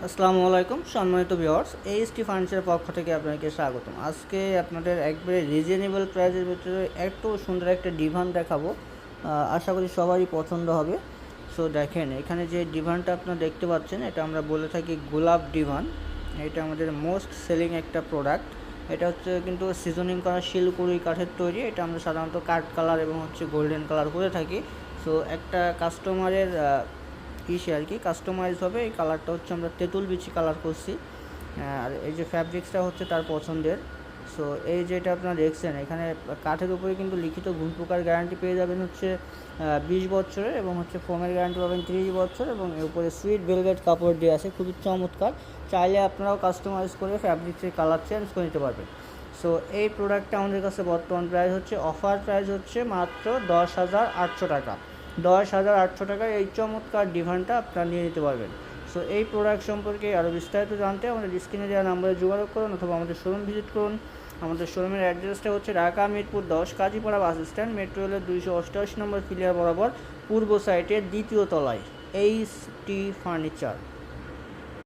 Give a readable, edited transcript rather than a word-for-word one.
আসসালামু আলাইকুম সম্মানিত ভিউয়ার্স, এইচটি ফার্নিচারের পক্ষ থেকে আপনাকে স্বাগতম। আজকে আপনাদের একবারে রিজনেবল প্রাইসের ভিতরে এত সুন্দর একটা ডিভান দেখাবো। আশা করি সবারই পছন্দ হবে। সো দেখেন, এখানে যে ডিভানটা আপনারা দেখতে পাচ্ছেন, এটা আমরা বলে থাকি গোলাপ ডিভান। এটা আমাদের মোস্ট সেলিং একটা প্রোডাক্ট। এটা হচ্ছে কিন্তু সিজনিং করা শিলকুড়ি কাঠের তৈরি। এটা আমরা সাধারণত কাঠ কালার এবং হচ্ছে গোল্ডেন কালার করে থাকি। সো একটা কাস্টমারের আর কি কাস্টমাইজ হবে। এই কালারটা হচ্ছে আমরা তেঁতুল বিচি কালার করছি। আর এই যে ফ্যাব্রিক্সটা হচ্ছে তার পছন্দের। সো এই যেটা আপনারা দেখছেন, এখানে কাঠের উপরে কিন্তু লিখিত ঘুণ পোকার গ্যারান্টি পেয়ে যাবেন হচ্ছে 20 বছরের, এবং হচ্ছে ফোমের গ্যারান্টি পাবেন 30 বছর, এবং এর উপরে সুইট ভেলভেট কাপড় দিয়ে আছে, খুবই চমৎকার। চাইলে আপনারাও কাস্টমাইজ করে ফ্যাব্রিক্সের কালার চেঞ্জ করে নিতে পারবেন। সো এই প্রোডাক্টটা আমাদের কাছে বর্তমান প্রাইস হচ্ছে, অফার প্রাইস হচ্ছে মাত্র 10,800 টাকা। 10,800 টাকায় এই চমৎকার ডিভানটা আপনারা নিয়ে নিতে পারবেন। সো এই প্রোডাক্ট সম্পর্কে আরও বিস্তারিত জানতে আমাদের স্ক্রিনে দেওয়া নাম্বারে যোগাযোগ করুন, অথবা আমাদের শোরুম ভিজিট করুন। আমাদের শোরুমের অ্যাড্রেসটা হচ্ছে Dhaka Mirpur 10 Kazipara bus stand, metro রেলের 288 নম্বর ফিলিয়ার বরাবর পূর্ব সাইটের দ্বিতীয় তলায় এইচটি ফার্নিচার।